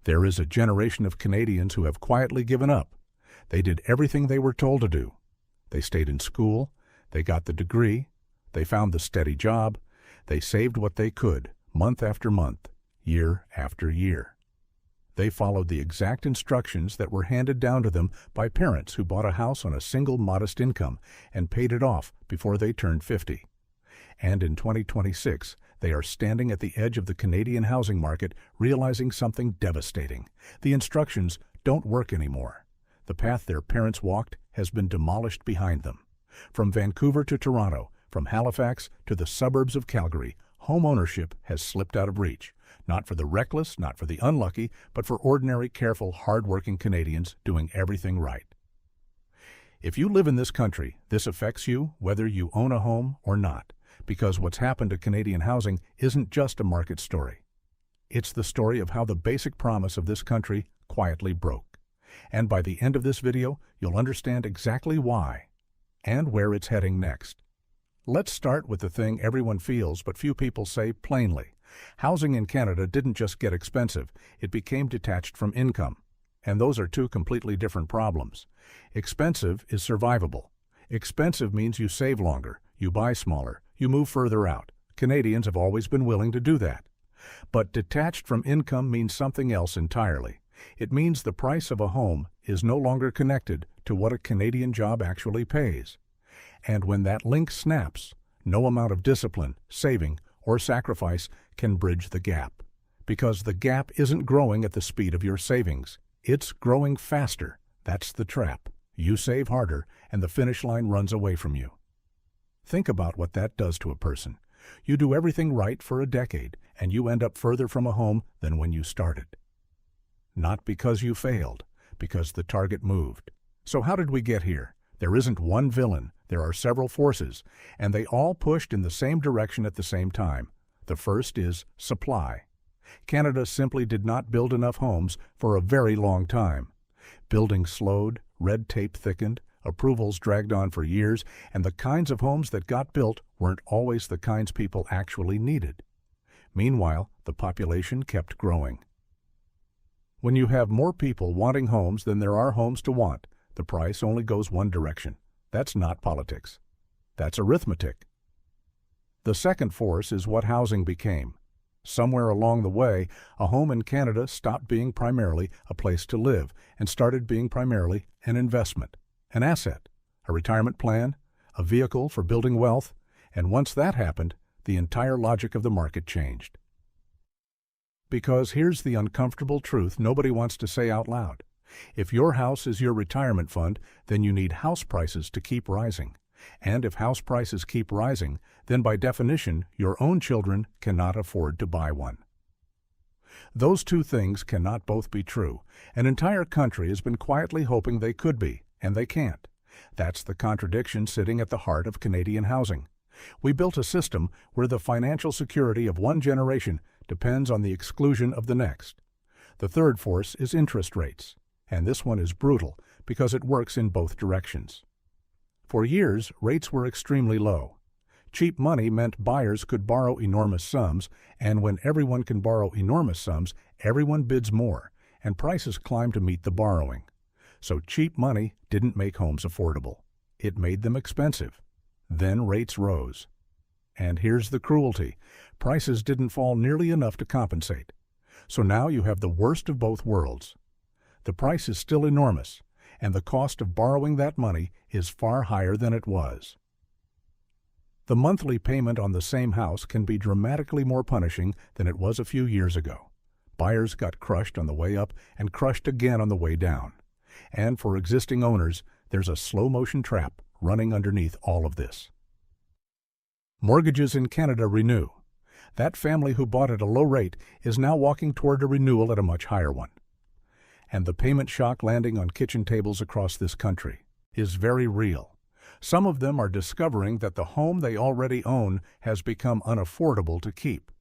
There is a generation of Canadians who have quietly given up. They did everything they were told to do. They stayed in school, they got the degree, they found the steady job, they saved what they could, month after month, year after year. They followed the exact instructions that were handed down to them by parents who bought a house on a single modest income and paid it off before they turned 50. And in 2026, they are standing at the edge of the Canadian housing market, realizing something devastating. The instructions don't work anymore. The path their parents walked has been demolished behind them. From Vancouver to Toronto, from Halifax to the suburbs of Calgary, homeownership has slipped out of reach. Not for the reckless, not for the unlucky, but for ordinary, careful, hard-working Canadians doing everything right. If you live in this country, this affects you whether you own a home or not, because what's happened to Canadian housing isn't just a market story. It's the story of how the basic promise of this country quietly broke. And by the end of this video, you'll understand exactly why and where it's heading next. Let's start with the thing everyone feels but few people say plainly. Housing in Canada didn't just get expensive, it became detached from income. And those are two completely different problems. Expensive is survivable. Expensive means you save longer, you buy smaller, you move further out. Canadians have always been willing to do that. But detached from income means something else entirely. It means the price of a home is no longer connected to what a Canadian job actually pays. And when that link snaps, no amount of discipline, saving, or sacrifice can bridge the gap. Because the gap isn't growing at the speed of your savings. It's growing faster. That's the trap. You save harder, and the finish line runs away from you. Think about what that does to a person. You do everything right for a decade, and you end up further from a home than when you started. Not because you failed, because the target moved. So how did we get here? There isn't one villain. There are several forces, and they all pushed in the same direction at the same time. The first is supply. Canada simply did not build enough homes for a very long time. Building slowed, red tape thickened, approvals dragged on for years, and the kinds of homes that got built weren't always the kinds people actually needed. Meanwhile, the population kept growing. When you have more people wanting homes than there are homes to want, the price only goes one direction. That's not politics. That's arithmetic. The second force is what housing became. Somewhere along the way, a home in Canada stopped being primarily a place to live and started being primarily an investment, an asset, a retirement plan, a vehicle for building wealth, and once that happened, the entire logic of the market changed. Because here's the uncomfortable truth nobody wants to say out loud. If your house is your retirement fund, then you need house prices to keep rising. And if house prices keep rising, then by definition, your own children cannot afford to buy one. Those two things cannot both be true. An entire country has been quietly hoping they could be, and they can't. That's the contradiction sitting at the heart of Canadian housing. We built a system where the financial security of one generation depends on the exclusion of the next. The third force is interest rates. And this one is brutal because it works in both directions. For years, rates were extremely low. Cheap money meant buyers could borrow enormous sums, and when everyone can borrow enormous sums, everyone bids more, and prices climb to meet the borrowing. So cheap money didn't make homes affordable. It made them expensive. Then rates rose. And here's the cruelty. Prices didn't fall nearly enough to compensate. So now you have the worst of both worlds. The price is still enormous, and the cost of borrowing that money is far higher than it was. The monthly payment on the same house can be dramatically more punishing than it was a few years ago. Buyers got crushed on the way up and crushed again on the way down. And for existing owners, there's a slow-motion trap running underneath all of this. Mortgages in Canada renew. That family who bought at a low rate is now walking toward a renewal at a much higher one. And the payment shock landing on kitchen tables across this country is very real. Some of them are discovering that the home they already own has become unaffordable to keep.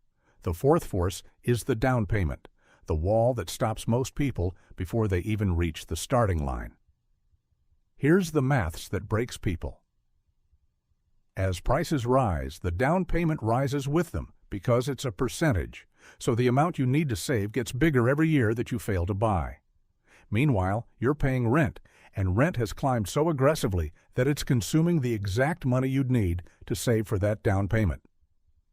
The fourth force is the down payment, the wall that stops most people before they even reach the starting line. Here's the maths that breaks people. As prices rise, the down payment rises with them because it's a percentage. So the amount you need to save gets bigger every year that you fail to buy. Meanwhile, you're paying rent, and rent has climbed so aggressively that it's consuming the exact money you'd need to save for that down payment.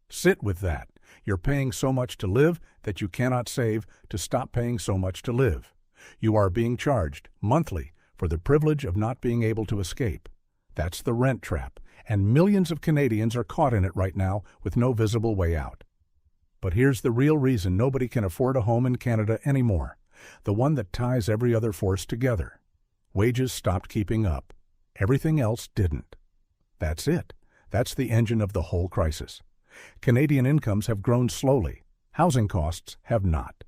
Sit with that. You're paying so much to live that you cannot save to stop paying so much to live. You are being charged monthly for the privilege of not being able to escape. That's the rent trap, and millions of Canadians are caught in it right now with no visible way out. But here's the real reason nobody can afford a home in Canada anymore, the one that ties every other force together. Wages stopped keeping up. Everything else didn't. That's it. That's the engine of the whole crisis. Canadian incomes have grown slowly. Housing costs have not.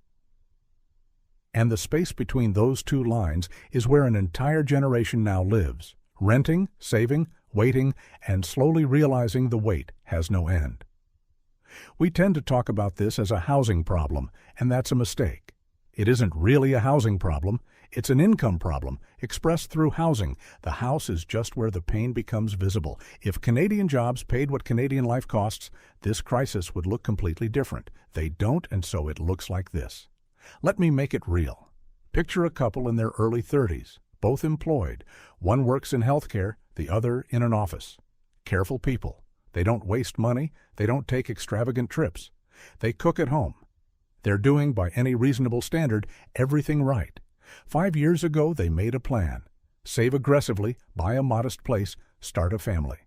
And the space between those two lines is where an entire generation now lives, renting, saving, waiting, and slowly realizing the wait has no end. We tend to talk about this as a housing problem, and that's a mistake. It isn't really a housing problem. It's an income problem, expressed through housing. The house is just where the pain becomes visible. If Canadian jobs paid what Canadian life costs, this crisis would look completely different. They don't, and so it looks like this. Let me make it real. Picture a couple in their early 30s, both employed. One works in healthcare, the other in an office. Careful people. They don't waste money. They don't take extravagant trips. They cook at home. They're doing, by any reasonable standard, everything right. 5 years ago, they made a plan. Save aggressively, buy a modest place, start a family.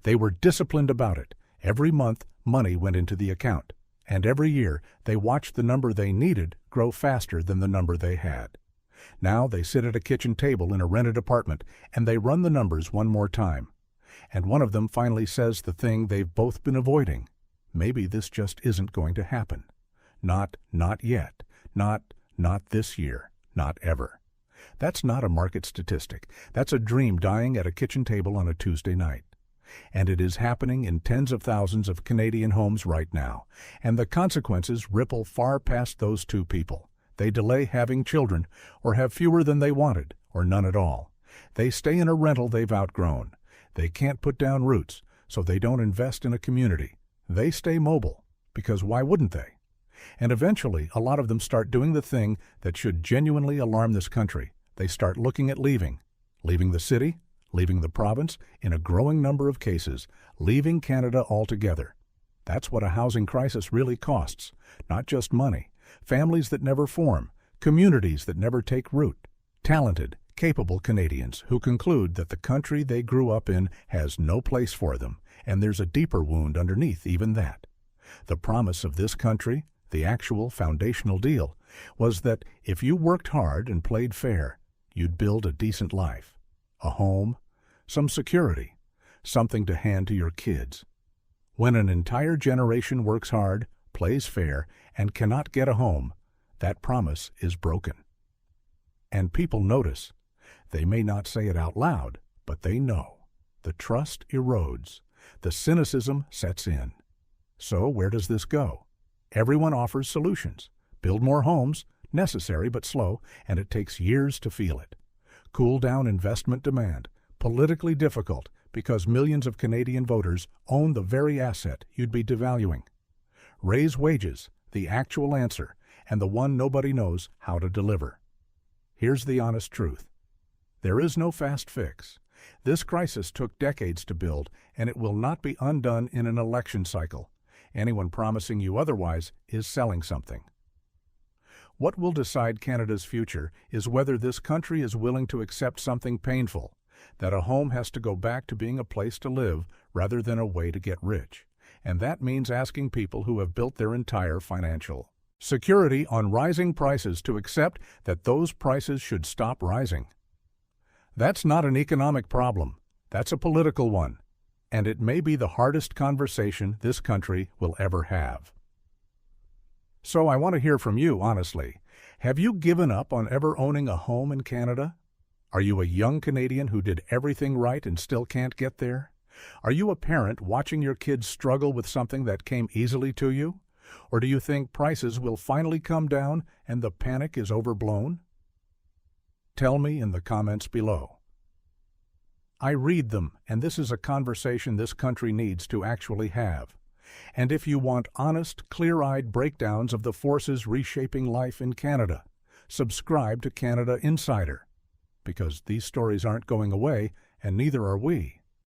They were disciplined about it. Every month, money went into the account. And every year, they watched the number they needed grow faster than the number they had. Now they sit at a kitchen table in a rented apartment, and they run the numbers one more time. And one of them finally says the thing they've both been avoiding. Maybe this just isn't going to happen. Not yet. Not this year. Not ever. That's not a market statistic. That's a dream dying at a kitchen table on a Tuesday night. And it is happening in tens of thousands of Canadian homes right now. And the consequences ripple far past those two people. They delay having children, or have fewer than they wanted, or none at all. They stay in a rental they've outgrown. They can't put down roots, so they don't invest in a community. They stay mobile, because why wouldn't they? And eventually, a lot of them start doing the thing that should genuinely alarm this country. They start looking at leaving the city, leaving the province, in a growing number of cases, leaving Canada altogether. That's what a housing crisis really costs. Not just money. Families that never form, communities that never take root, talented, capable Canadians who conclude that the country they grew up in has no place for them, and there's a deeper wound underneath even that. The promise of this country, the actual foundational deal, was that if you worked hard and played fair, you'd build a decent life, a home, some security, something to hand to your kids. When an entire generation works hard, plays fair, and cannot get a home, that promise is broken. And people notice. They may not say it out loud, but they know. The trust erodes. The cynicism sets in. So where does this go? Everyone offers solutions. Build more homes, necessary but slow, and it takes years to feel it. Cool down investment demand, politically difficult because millions of Canadian voters own the very asset you'd be devaluing. Raise wages, the actual answer, and the one nobody knows how to deliver. Here's the honest truth. There is no fast fix. This crisis took decades to build, and it will not be undone in an election cycle. Anyone promising you otherwise is selling something. What will decide Canada's future is whether this country is willing to accept something painful, that a home has to go back to being a place to live rather than a way to get rich. And that means asking people who have built their entire financial security on rising prices to accept that those prices should stop rising. That's not an economic problem. That's a political one. And it may be the hardest conversation this country will ever have. So I want to hear from you, honestly. Have you given up on ever owning a home in Canada? Are you a young Canadian who did everything right and still can't get there? Are you a parent watching your kids struggle with something that came easily to you? Or do you think prices will finally come down and the panic is overblown? Tell me in the comments below. I read them, and this is a conversation this country needs to actually have. And if you want honest, clear-eyed breakdowns of the forces reshaping life in Canada, subscribe to Canada Insider, because these stories aren't going away, and neither are we.